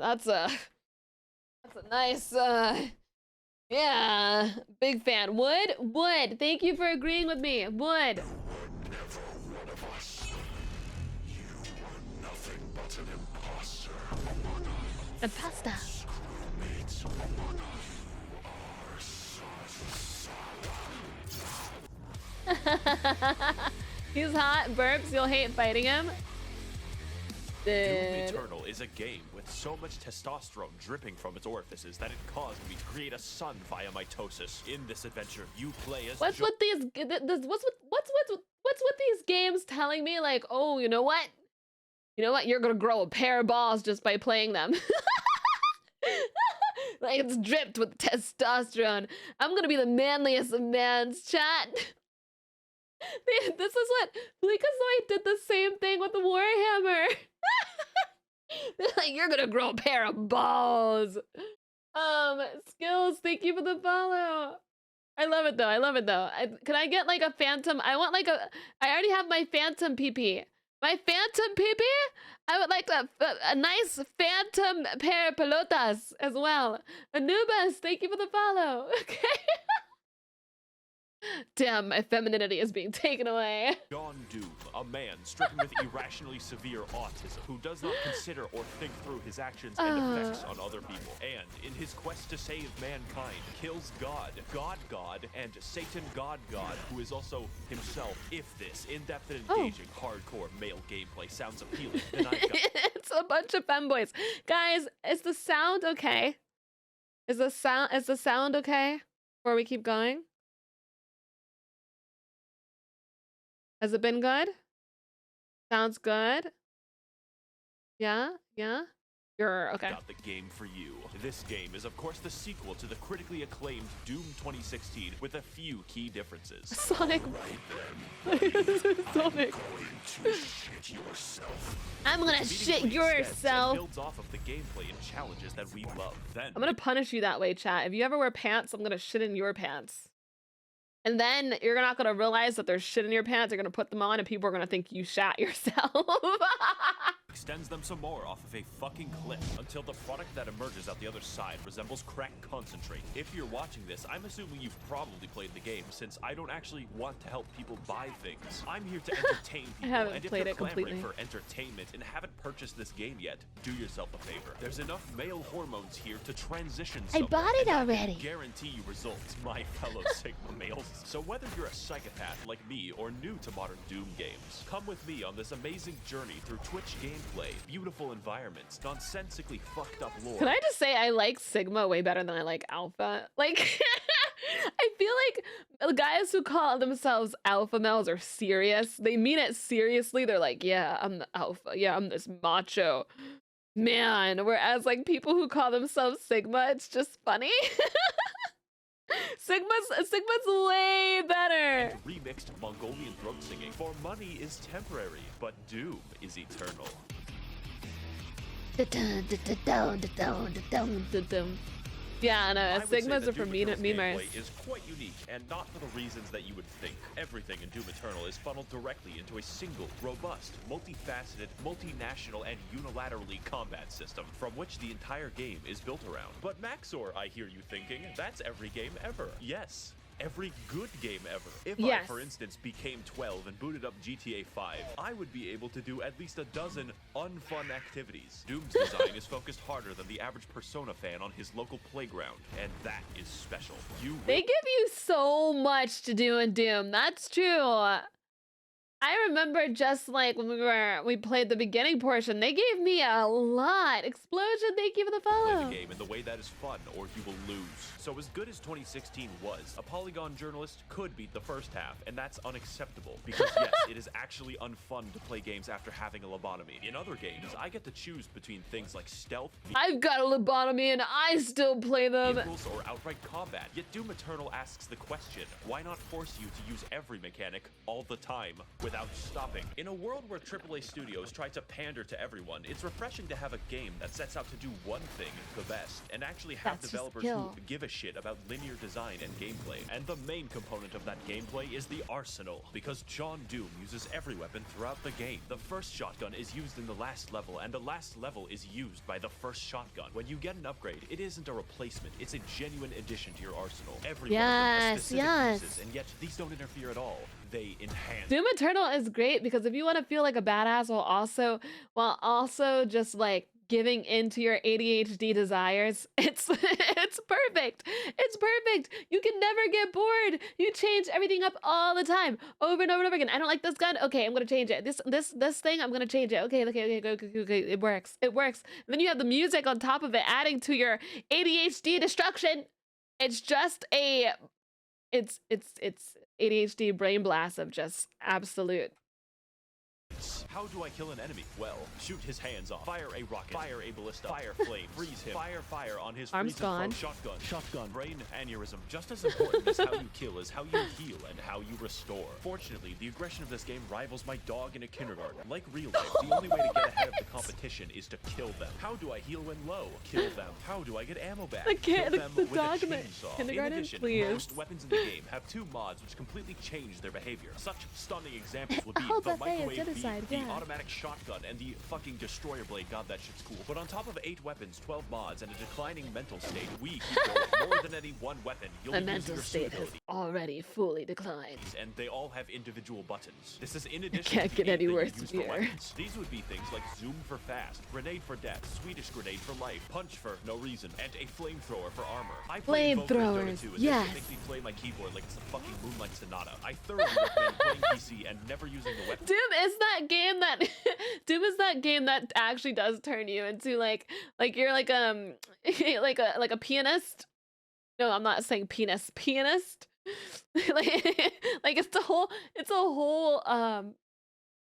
That's a nice, yeah, big fan. Wood, thank you for agreeing with me. Wood. Imposter. He's hot. Burps. You'll hate fighting him. Doom Eternal is a game with so much testosterone dripping from its orifices that it caused me to create a son via mitosis. In this adventure, you play as what's with these games telling me, like, oh, you know what? You're gonna grow a pair of balls just by playing them. Like, it's dripped with testosterone. I'm gonna be the manliest of mans, chat. This is what Fleekazoid did, the same thing with the Warhammer. They're like, you're gonna grow a pair of balls. Skills, thank you for the follow. I love it though. Can I get like a phantom? I already have my phantom PP. My phantom PP? I would like a nice phantom pair of pelotas as well. Anubis, thank you for the follow. Okay. Damn, my femininity is being taken away. John Doom, a man stricken with irrationally severe autism who does not consider or think through his actions and effects on other people, and in his quest to save mankind, kills God, and Satan God, who is also himself. If this in-depth and engaging hardcore male gameplay sounds appealing, then I've got It's a bunch of femboys. Guys, is the sound okay? Is the sound okay before we keep going? Has it been good? Sounds good. Yeah? You're okay. Got the game for you. This game is of course the sequel to the critically acclaimed Doom 2016 with a few key differences. Sonic. Sonic. I'm gonna shit yourself. Builds off of the gameplay and challenges that we love. Then I'm gonna punish you that way, chat. If you ever wear pants, I'm gonna shit in your pants. And then you're not gonna realize that there's shit in your pants. You're gonna put them on and people are gonna think you shat yourself. extends them some more off of a fucking cliff until the product that emerges out the other side resembles crack concentrate. If you're watching this, I'm assuming you've probably played the game, since I don't actually want to help people buy things. I'm here to entertain people, I haven't and if played you're it completely. clamoring for entertainment and haven't purchased this game yet, do yourself a favor. There's enough male hormones here to transition I bought it already. Guarantee you results, my fellow Sigma males. So whether you're a psychopath like me or new to modern Doom games, come with me on this amazing journey through Twitch gameplay, beautiful environments, nonsensically fucked up lore. Can I just say I like Sigma way better than I like Alpha? Like, I feel like the guys who call themselves alpha males are serious. They mean it seriously. They're like, yeah, I'm the alpha. Yeah, I'm this macho man. Whereas like people who call themselves Sigma, it's just funny. Sigma's way better. And remixed Mongolian throat singing. For money is temporary, but Doom is eternal. Yeah, no, Sigmas are for memers. Gameplay is quite unique, and not for the reasons that you would think. Everything in Doom Eternal is funneled directly into a single, robust, multifaceted, multinational, and unilaterally combat system, from which the entire game is built around. But Max0r, I hear you thinking, that's every game ever. Yes. Every good game ever. If I, for instance, became 12 and booted up GTA 5, I would be able to do at least a dozen unfun activities. Doom's design is focused harder than the average Persona fan on his local playground, and that is special. They give you so much to do in Doom. That's true. I remember just like when we played the beginning portion, they gave me a lot. Explosion, thank you for the follow. Play the game in the way that is fun, or you will lose. So as good as 2016 was, a Polygon journalist could beat the first half, and that's unacceptable. Because yes, it is actually unfun to play games after having a lobotomy. In other games, I get to choose between things like stealth, I've got a lobotomy and I still play them, vehicles, or outright combat. Yet Doom Eternal asks the question, why not force you to use every mechanic all the time with without stopping. In a world where AAA studios try to pander to everyone, it's refreshing to have a game that sets out to do one thing the best, and actually have That's just developers skill. who give a shit about linear design and gameplay. And the main component of that gameplay is the arsenal, because John Doom uses every weapon throughout the game. The first shotgun is used in the last level, and the last level is used by the first shotgun. When you get an upgrade, it isn't a replacement, it's a genuine addition to your arsenal. Every weapon has specific uses, and yet these don't interfere at all. They enhance. Doom Eternal is great because if you want to feel like a badass while also just like giving into your ADHD desires, it's perfect. It's perfect. You can never get bored. You change everything up all the time, over and over and over again. I don't like this gun. Okay, I'm gonna change it. This thing, I'm gonna change it. Okay, go. It works. It works. And then you have the music on top of it, adding to your ADHD destruction. It's just a, it's ADHD brain blast of just absolute. How do I kill an enemy? Well, shoot his hands off, fire a rocket, fire a ballista, fire flame, freeze him, fire on his arms gone, shotgun, brain aneurysm. Just as important as how you kill is how you heal and how you restore. Fortunately, the aggression of this game rivals my dog in a kindergarten. Like real life, the only way to get ahead of the competition is to kill them. How do I heal when low? Kill them. How do I get ammo back? Kill them with dog a in the chainsaw. kindergarten, In addition, please. most weapons in the game have 2 mods which completely change their behavior. Such stunning examples would be Oh, the buffet is microwave genocide, beam, yeah. the automatic shotgun, and the fucking destroyer blade. God, that shit's cool. But on top of 8 weapons, 12 mods, and a declining mental state, we keep going. More than any one weapon, you'll My be mental using your state suit has ability, already fully declined. and they all have individual buttons. This is in addition Can't to get the 8 any that you worse use for here. weapons. These would be things like zoom for fast, grenade for death, Swedish grenade for life, punch for no reason, and a flamethrower for armor. I play Invoker in Dota 2, and yes. this makes me play my keyboard like it's the fucking Moonlight Sonata. I thoroughly recommend playing PC and never using the weapon. Doom is that game that Doom is that game that actually does turn you into like you're like like a pianist. No, I'm not saying penis. Pianist. like it's a whole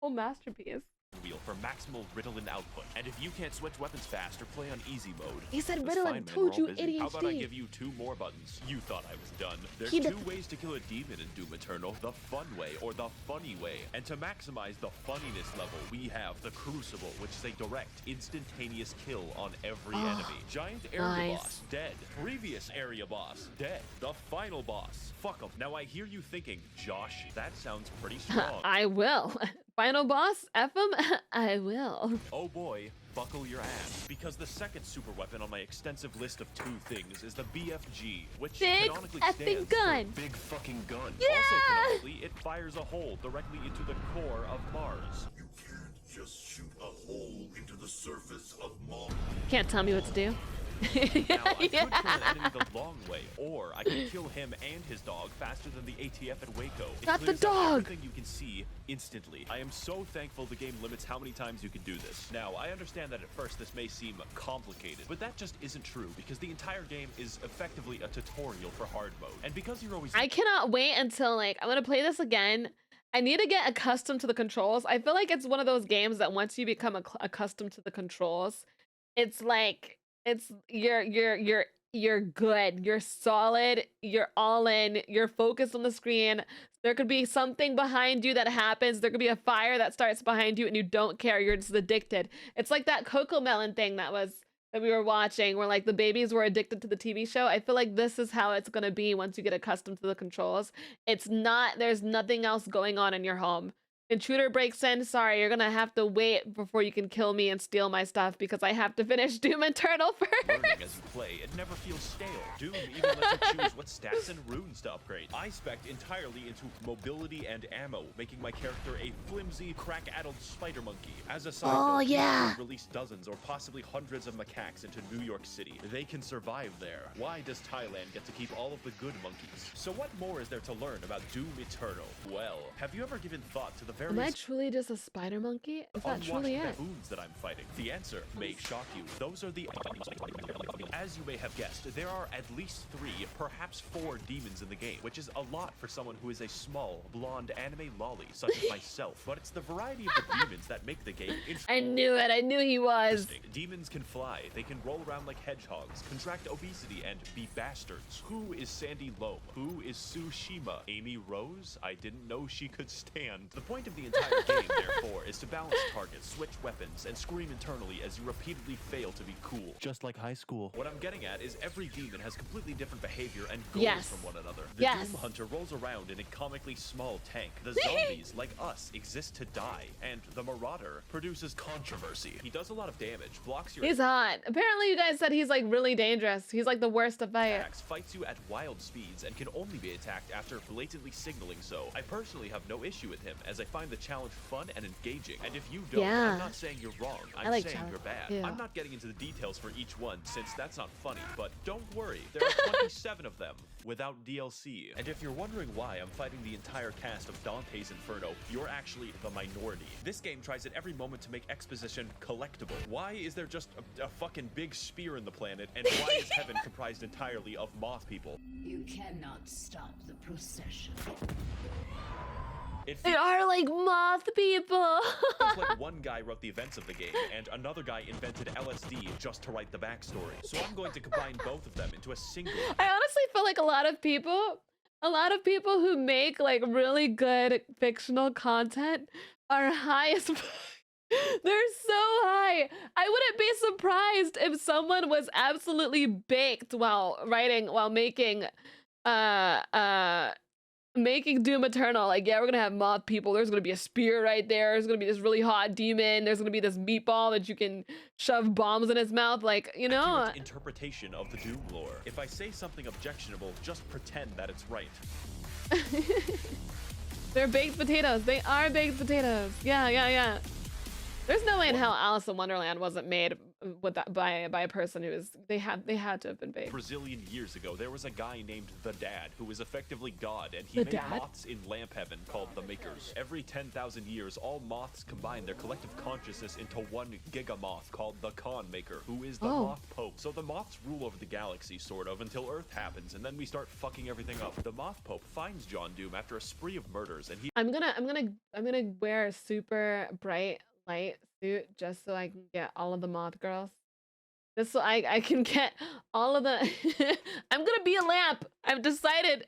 masterpiece. Wheel for maximal Ritalin output. And if you can't switch weapons fast or play on easy mode, He said that's Ritalin, fine, man, told we're all you, busy. How about I ADHD. give you 2 more buttons? You thought I was done. There's He 2 did- ways to kill a demon in Doom Eternal, the fun way or the funny way. And to maximize the funniness level, we have the Crucible, which is a direct, instantaneous kill on every enemy. Giant area nice. boss, dead. Previous area boss, dead. The final boss, fuck 'em. Now I hear you thinking, Josh, that sounds pretty strong. I will. Final boss, F him. I will. Oh boy, buckle your ass. Because the second super weapon on my extensive list of 2 things is the BFG, which Big canonically effing stands gun. for Big Fucking Gun. Yeah! Also canonically, it fires a hole directly into the core of Mars. You can't just shoot a hole into the surface of Mars. Can't tell me what to do. Now, I could kill an enemy the long way, or I could kill him and his dog faster than the ATF at Waco. It Not the clears out dog! everything you can see instantly. I am so thankful the game limits how many times you can do this. Now, I understand that at first this may seem complicated, but that just isn't true, because the entire game is effectively a tutorial for hard mode. And because you're always... I cannot wait until I'm gonna play this again. I need to get accustomed to the controls. I feel like it's one of those games that once you become accustomed to the controls, it's like you're good, you're solid, you're all in, you're focused on the screen. There could be something behind you that happens. There could be a fire that starts behind you and you don't care. You're just addicted. It's like that Cocomelon thing that we were watching where like the babies were addicted to the TV show. I feel like this is how it's going to be once you get accustomed to the controls. There's nothing else going on in your home. Intruder breaks in. Sorry, you're gonna have to wait before you can kill me and steal my stuff because I have to finish Doom Eternal first. Learning as you play, it never feels stale. Doom even lets you choose what stats and runes to upgrade. I spec'd entirely into mobility and ammo, making my character a flimsy, crack-addled spider monkey. As a side note, yeah. release dozens or possibly hundreds of macaques into New York City. They can survive there. Why does Thailand get to keep all of the good monkeys? So what more is there to learn about Doom Eternal? Well, have you ever given thought to the Am I truly just a spider monkey? Is that truly it? baboons that I'm fighting? The answer may shock you. Those are the... As you may have guessed, there are at least 3, perhaps 4 demons in the game, which is a lot for someone who is a small, blonde anime lolly such as myself. But it's the variety of the demons that make the game interesting. I knew it. I knew he was. Demons can fly, they can roll around like hedgehogs, contract obesity, and be bastards. Who is Sandy Loam? Who is Tsushima? Amy Rose? I didn't know she could stand. The point point of the entire game, therefore, is to balance targets, switch weapons, and scream internally as you repeatedly fail to be cool. Just like high school. What I'm getting at is every demon has completely different behavior and goals from one another. The Doom Hunter rolls around in a comically small tank. The zombies, like us, exist to die. And the Marauder produces controversy. He does a lot of damage, blocks your... He's hot. Apparently you guys said he's like really dangerous. He's like the worst to fight. Fights you at wild speeds and can only be attacked after blatantly signaling so. I personally have no issue with him, as I find the challenge fun and engaging. And if you don't, I'm not saying you're wrong. I'm saying you're bad. Yeah. I'm not getting into the details for each one, since that's not funny. But don't worry, there are 27 of them without DLC. And if you're wondering why I'm fighting the entire cast of Dante's Inferno, you're actually the minority. This game tries at every moment to make exposition collectible. Why is there just a fucking big spear in the planet, and why is heaven comprised entirely of moth people? You cannot stop the procession. They are like moth people. It's like one guy wrote the events of the game, and another guy invented LSD just to write the backstory. So I'm going to combine both of them into a single. I honestly feel like a lot of people who make like really good fictional content are high as fuck. They're so high. I wouldn't be surprised if someone was absolutely baked while making Doom Eternal. Like, yeah, we're gonna have moth people. There's gonna be a spear right there. There's gonna be this really hot demon. There's gonna be this meatball that you can shove bombs in his mouth. Like, you know. Accurate interpretation of the Doom lore. If I say something objectionable, just pretend that it's right. They're baked potatoes. They are baked potatoes. Yeah. There's no way in hell Alice in Wonderland wasn't made with that by a person who was they had to have been baked. Brazilian years ago, there was a guy named the Dad who was effectively God, and he made moths in lamp heaven called the Makers. Every 10,000 years, all moths combine their collective consciousness into one gigamoth called the Con Maker, who is the Moth Pope. So the moths rule over the galaxy, sort of, until Earth happens, and then we start fucking everything up. The Moth Pope finds John Doom after a spree of murders, and he I'm gonna wear a super bright light suit just so I can get all of the moth girls. Just so I can get all of the I'm gonna be a lamp. I've decided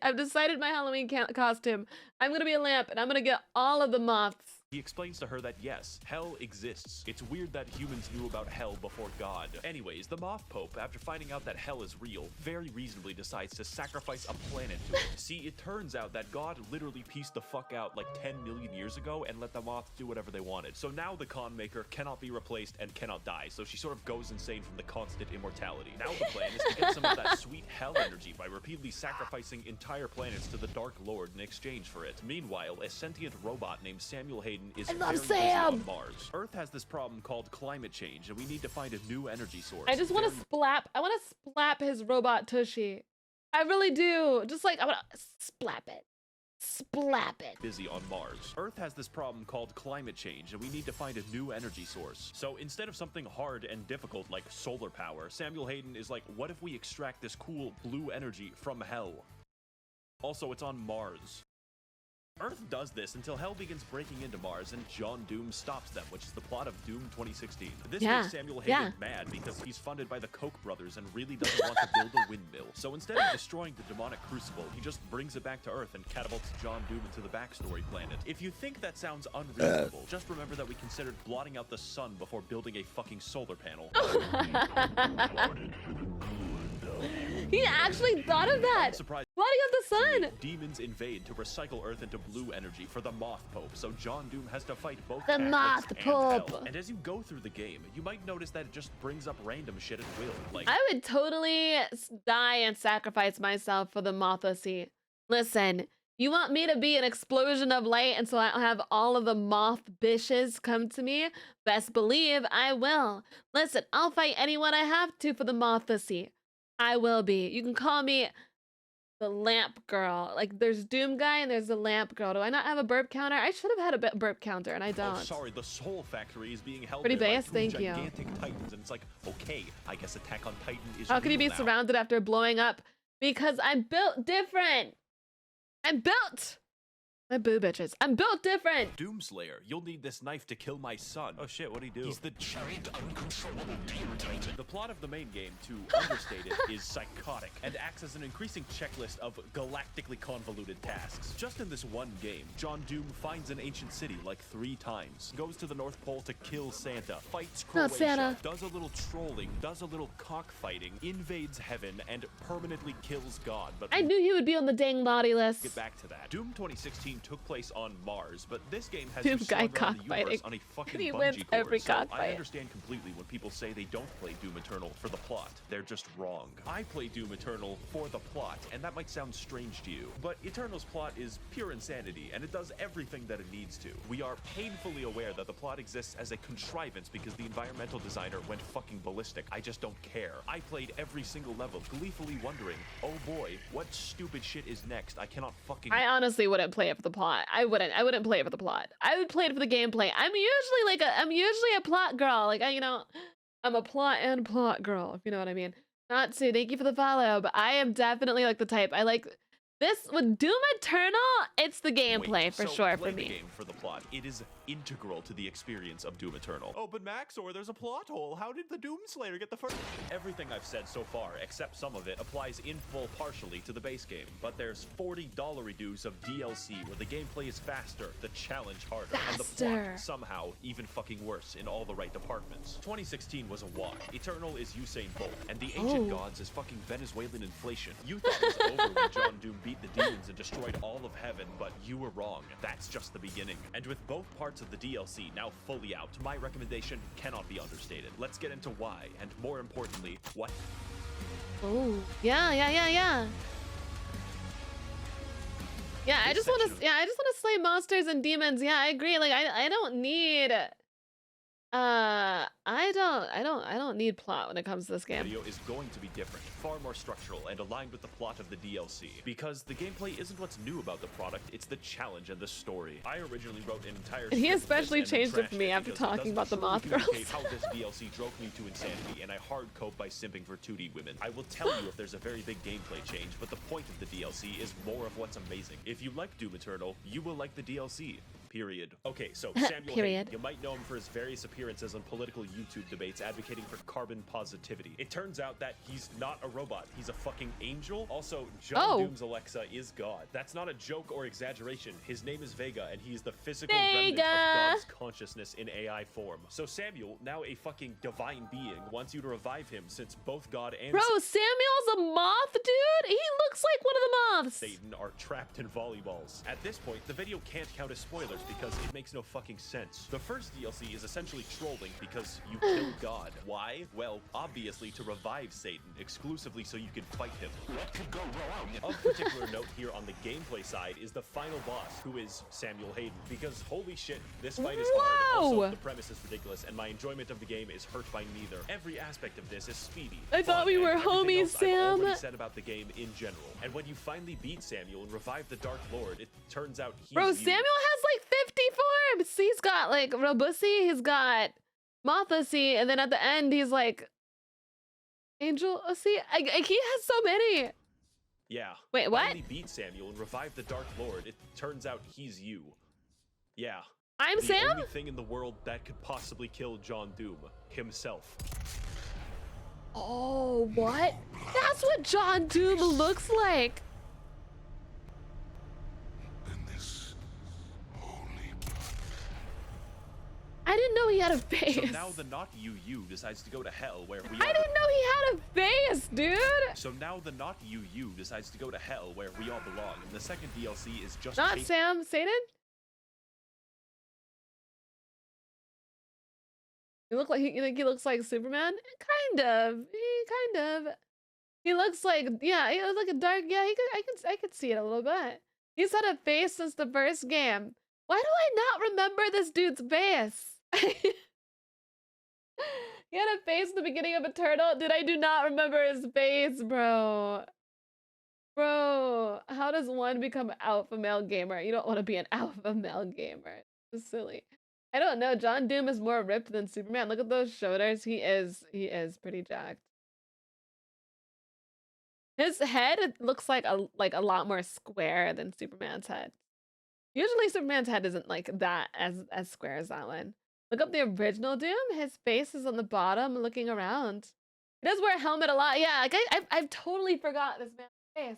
my Halloween costume. I'm gonna be a lamp and I'm gonna get all of the moths. He explains to her that yes, hell exists. It's weird that humans knew about hell before God. Anyways, the Moth Pope, after finding out that hell is real, very reasonably decides to sacrifice a planet to it. See, it turns out that God literally pieced the fuck out like 10 million years ago and let the moths do whatever they wanted. So now the Con Maker cannot be replaced and cannot die, so she sort of goes insane from the constant immortality. Now the plan is to get some of that sweet hell energy by repeatedly sacrificing entire planets to the Dark Lord in exchange for it. Meanwhile, a sentient robot named Samuel Hayden is very busy on Mars. Earth has this problem called climate change, and we need to find a new energy source. I just want to splap his robot tushy. I really do. Just like I want to splap it. Busy on Mars. Earth has this problem called climate change, and we need to find a new energy source. So instead of something hard and difficult like solar power, Samuel Hayden is like, what if we extract this cool blue energy from hell? Also, it's on Mars. Earth does this until hell begins breaking into Mars and John Doom stops them, which is the plot of Doom 2016. This makes Samuel Hayden mad because he's funded by the Koch brothers and really doesn't want to build a windmill. So instead of destroying the demonic crucible, he just brings it back to Earth and catapults John Doom into the backstory planet. If you think that sounds unreasonable, just remember that we considered blotting out the sun before building a fucking solar panel. He actually thought of that. Surprise. Blotting out the sun. Demons invade to recycle Earth into blue energy for the Moth Pope, so John Doom has to fight both the Moth Pope. Hell. And as you go through the game, you might notice that it just brings up random shit at will. Like, I would totally die and sacrifice myself for the Mothacy. Listen, you want me to be an explosion of light and so I'll have all of the moth bitches come to me? Best believe I will. Listen, I'll fight anyone I have to for the Mothacy. I will be. You can call me the lamp girl. Like, there's Doom guy and there's the lamp girl. Do I not have a burp counter? I should have had a burp counter and I don't. Oh, sorry, the Soul Factory is being held Pretty by base, thank you. gigantic titans, and it's like, okay, I guess Attack on Titan is How can you be now. surrounded after blowing up? Because I'm built different. I'm built My boo bitches. I'm built different. Doomslayer, you'll need this knife to kill my son. Oh shit, what'd he do? He's the giant uncontrollable demon titan. The plot of the main game, to understate it, is psychotic and acts as an increasing checklist of galactically convoluted tasks. Just in this one game, John Doom finds an ancient city like 3 times, goes to the North Pole to kill Santa, fights Not Croatia, Santa. does a little trolling, does a little cockfighting, invades heaven, and permanently kills God. But I knew he would be on the dang naughty list. get back to that. Doom 2016 took place on Mars, but this game has Doom you guy slung around the cockfighting. universe on a fucking He bungee wins cord. every So I cockfight. understand completely when people say they don't play Doom Eternal for the plot. They're just wrong. I play Doom Eternal for the plot, and that might sound strange to you, but Eternal's plot is pure insanity, and it does everything that it needs to. We are painfully aware that the plot exists as a contrivance because the environmental designer went fucking ballistic. I just don't care. I played every single level, gleefully wondering, oh boy, what stupid shit is next? I cannot fucking... I honestly wouldn't play it for the plot. I wouldn't play it for the plot. I would play it for the gameplay. I'm usually a plot girl. Like, I'm a plot and plot girl, if you know what I mean. Not to thank you for the follow, but I am definitely like the type. I like this with Doom Eternal. It's the gameplay Wait, for so sure play for the me. game for the plot. It is integral to the experience of Doom Eternal. Oh, but Max0r, there's a plot hole. How did the Doomslayer get the first? Everything I've said so far, except some of it, applies in full partially to the base game. But there's $40 reduce of DLC where the gameplay is faster, the challenge harder, and the Faster. plot somehow even fucking worse in all the right departments. 2016 was a walk. Eternal is Usain Bolt, and the ancient gods is fucking Venezuelan inflation. You thought it was over when John Doom beat the demons and destroyed all of heaven, but you were wrong. That's just the beginning. And with both parts of the DLC now fully out, my recommendation cannot be understated. Let's get into why, and more importantly, what. Oh, yeah. Yeah, I This just want section to. Yeah, I just want to slay monsters and demons. Yeah, I agree. Like, I don't need. I don't need plot when it comes to this game. Video is going to be different, far more structural, and aligned with the plot of the DLC. Because the gameplay isn't what's new about the product, it's the challenge and the story. I originally wrote an entire And he script for this especially and then changed it for trashed me it after because it talking about the doesn't moth truly communicate girls. how this DLC drove me to insanity, and I hard code by simping for 2D women. I will tell you if there's a very big gameplay change, but the point of the DLC is more of what's amazing. If you like Doom Eternal, you will like the DLC. Period. Okay, so Samuel Period. Hayden, you might know him for his various appearances on political YouTube debates advocating for carbon positivity. It turns out that he's not a robot, he's a fucking angel. Also, John Doom's Alexa is God. That's not a joke or exaggeration. His name is Vega, and he's the physical remnant of God's consciousness in AI form. So Samuel, now a fucking divine being, wants you to revive him since both God and Bro, Samuel's a moth, dude. He looks like one of the moths. Satan are trapped in volleyballs. At this point, the video can't count as spoilers because it makes no fucking sense. The first DLC is essentially trolling because you killed God. Why? Well, obviously to revive Satan, exclusively so you can fight him. What could go wrong? Of particular note here on the gameplay side is the final boss, who is Samuel Hayden, because holy shit, this fight is hard. Also, the premise is ridiculous, and my enjoyment of the game is hurt by neither. Every aspect of this is speedy. I thought we fun, were and everything homies, else I've Sam. already said about the game in general. And when you finally beat Samuel and revive the Dark Lord, it turns out he's Bro, you. Samuel has like 50 forms. He's got like Robussy, he's got Mothasy, and then at the end he's like Angel. Oh, see, he has so many. Yeah. Wait, what? Finally beat Samuel and revive the Dark Lord. It turns out he's you. Yeah. I'm the Sam? only thing in the world that could possibly kill John Doom himself. Oh, what? That's what John Doom looks like. And this holy blood. I didn't know he had a face. So now the not you decides to go to hell where we I all didn't know he had a face, dude. So now the not you decides to go to hell where we all belong. And the second DLC is just Not Sam, Satan? You look like you think he looks like Superman? Kind of. Kind of. He looks like, yeah, he looks like a dark, yeah, I could see it a little bit. He's had a face since the first game. Why do I not remember this dude's face? He had a face at the beginning of Eternal. Dude, I do not remember his face, bro. Bro, how does one become alpha male gamer? You don't want to be an alpha male gamer. It's silly. I don't know. John Doom is more ripped than Superman. Look at those shoulders. He is pretty jacked. His head looks like a lot more square than Superman's head. Usually Superman's head isn't like that as square as that one. Look up the original Doom. His face is on the bottom looking around. He does wear a helmet a lot. Yeah, like I've totally forgot this man's face.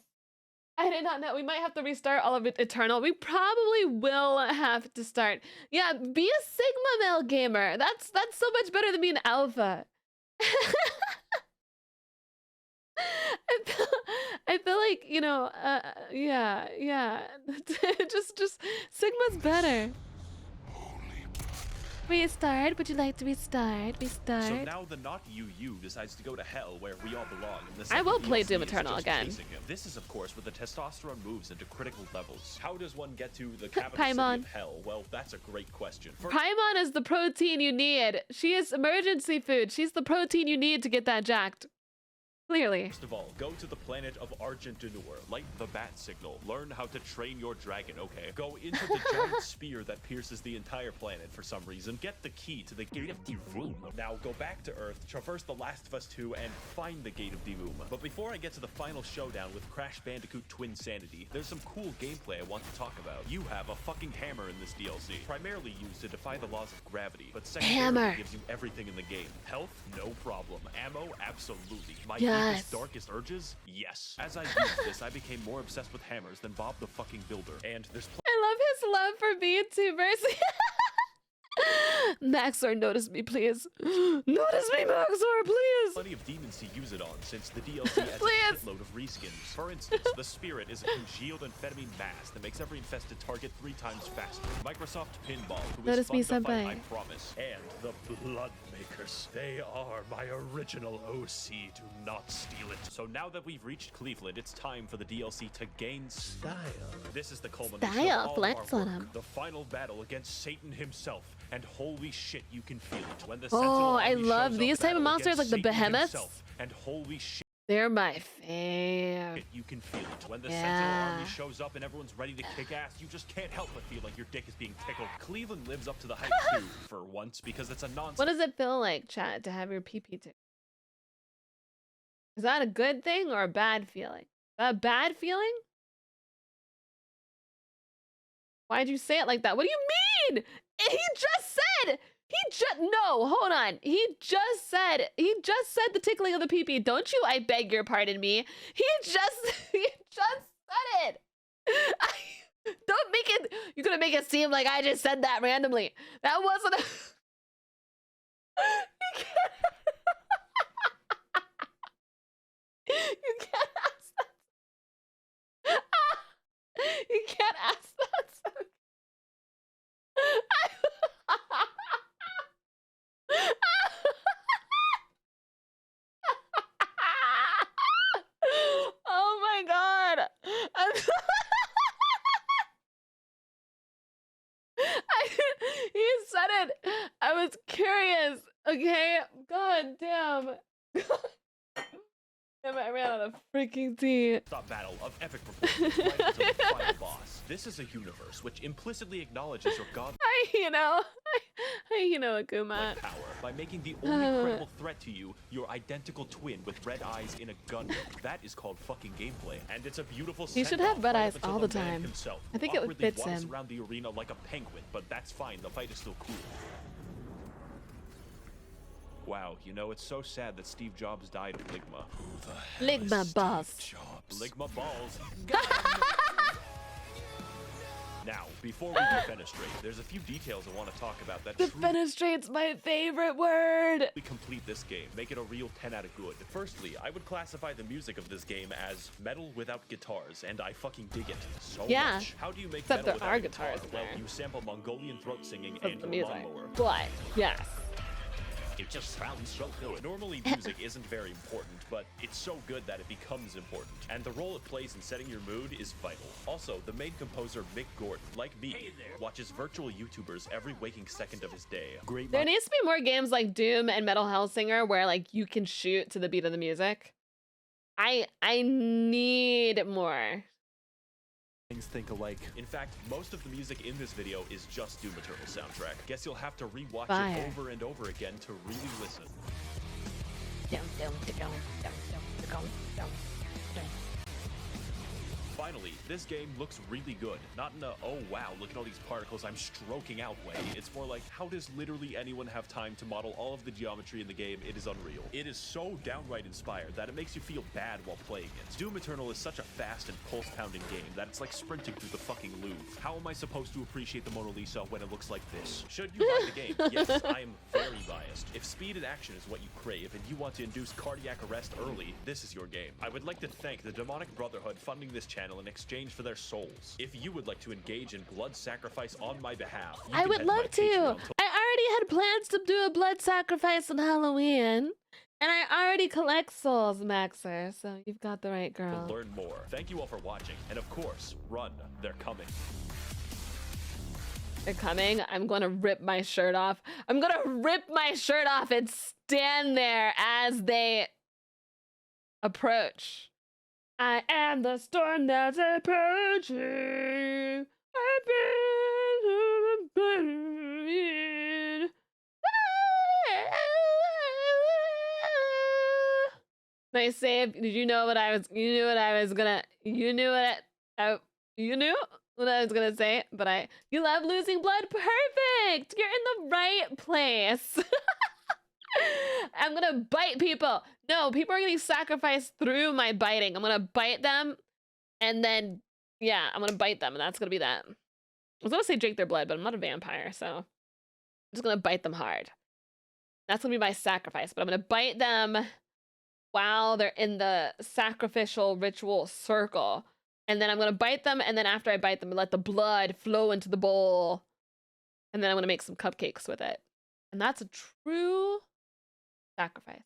I did not know. We might have to restart all of it Eternal. We probably will have to start. Yeah, be a Sigma male gamer. That's so much better than being Alpha. I feel like, you know, yeah. just Sigma's better. Restart. Would you like to restart? So now the not you decides to go to hell where we all belong. I will play Doom Eternal again. This is of course with the testosterone moves into critical levels. How does one get to the capital Paimon. city of hell? Well, that's a great question. Paimon is the protein you need. She is emergency food. She's the protein you need to get that jacked. Clearly. First of all, go to the planet of Argentinur, light the bat signal, learn how to train your dragon, okay? Go into the giant spear that pierces the entire planet for some reason, get the key to the Gate of Doom. Now go back to Earth, traverse The Last of Us 2, and find the Gate of Doom. But before I get to the final showdown with Crash Bandicoot Twin Sanity, there's some cool gameplay I want to talk about. You have a fucking hammer in this DLC, primarily used to defy the laws of gravity, but secondarily gives you everything in the game. Health? No problem. Ammo? Absolutely. My deepest, darkest urges? Yes. As I used this, I became more obsessed with hammers than Bob the fucking Builder. And there's I love his love for Vtubers. Max0r, notice me, please. Notice me, Max0r, please. Plenty of demons to use it on, since the DLC has a shitload of reskins. For instance, the Spirit is a congealed amphetamine mass that makes every infested target 3 times faster. Microsoft Pinball, who is fun to fight, I promise. And the Bloodmakers. They are my original OC. Do not steal it. So now that we've reached Cleveland, it's time for the DLC to gain style. This is the culmination of all flex our on work. him. The final battle against Satan himself. And holy shit, you can feel it. When the I love these type of monsters, like the behemoths. And holy shit, they're my fave. you can feel it. When the Sentinel army shows up and everyone's ready to kick ass, you just can't help but feel like your dick is being tickled. Cleveland lives up to the hype too, for once, because it's a nonsense. What does it feel like, chat, to have your pee-pee tick? Is that a good thing or a bad feeling? A bad feeling? Why'd you say it like that? What do you mean? He just said, no, hold on. He just said the tickling of the pee-pee. Don't you, I beg your pardon me. He just said it. Don't make it, you're gonna make it seem like I just said that randomly. That wasn't a... You can't ask that. You can't ask that. Oh my god. He said it. I was curious. Okay. God damn. Damn it, I ran out of freaking tea. Battle of epic proportions right up to the final boss. This is a universe which implicitly acknowledges your god Akuma. power by making the only credible threat to you your identical twin with red eyes in a gun. That is called fucking gameplay, and it's a beautiful. He should have red eyes all the time. Himself, I think it fits him. Around the arena like a penguin, but that's fine. The fight is still cool. Wow, you know, it's so sad that Steve Jobs died of Ligma. Ligma balls. Ligma balls. Now, before we defenestrate, there's a few details I want to talk about that Defenestrate's my favorite word. we complete this game, make it a real 10 out of good. Firstly, I would classify the music of this game as metal without guitars, and I fucking dig it so much. How do you make Except metal there without are a guitar? guitars Well, there. you sample Mongolian throat singing That's and the a music. lawnmower. But yes. It just sounds so good. Normally, music isn't very important, but it's so good that it becomes important. And the role it plays in setting your mood is vital. Also, the main composer, Mick Gordon, like me, watches virtual YouTubers every waking second of his day. There needs to be more games like Doom and Metal Hellsinger where like you can shoot to the beat of the music. I need more. Things think alike. In fact, most of the music in this video is just Doom Eternal soundtrack. Guess you'll have to rewatch it over and over again to really listen. Finally, this game looks really good. Not in a, oh wow, look at all these particles I'm stroking out way. It's more like, how does literally anyone have time to model all of the geometry in the game? It is unreal. It is so downright inspired that it makes you feel bad while playing it. Doom Eternal is such a fast and pulse-pounding game that it's like sprinting through the fucking Louvre. How am I supposed to appreciate the Mona Lisa when it looks like this? Should you buy the game? Yes, I am very biased. If speed and action is what you crave and you want to induce cardiac arrest early, this is your game. I would like to thank the Demonic Brotherhood funding this channel in exchange for their souls. If you would like to engage in blood sacrifice on my behalf, you I can would head to my love to. Patreon I already had plans to do a blood sacrifice on Halloween. And I already collect souls, Max0r, so you've got the right girl. to learn more. Thank you all for watching, and of course, run. They're coming. They're coming. I'm gonna rip my shirt off. I'm gonna rip my shirt off and stand there as they approach. I am the storm that's approaching. I've been Nice save. Did you know what I was? You knew what I was gonna. You knew what you knew what I was gonna say. But you love losing blood. Perfect. You're in the right place. I'm gonna bite people. No, people are getting sacrificed through my biting. I'm gonna bite them, and then yeah, I'm gonna bite them, and that's gonna be that. I was gonna say drink their blood, but I'm not a vampire, so I'm just gonna bite them hard. That's gonna be my sacrifice, but I'm gonna bite them while they're in the sacrificial ritual circle. And then I'm gonna bite them, and then after I bite them, let the blood flow into the bowl. And then I'm gonna make some cupcakes with it. And that's a true sacrifice.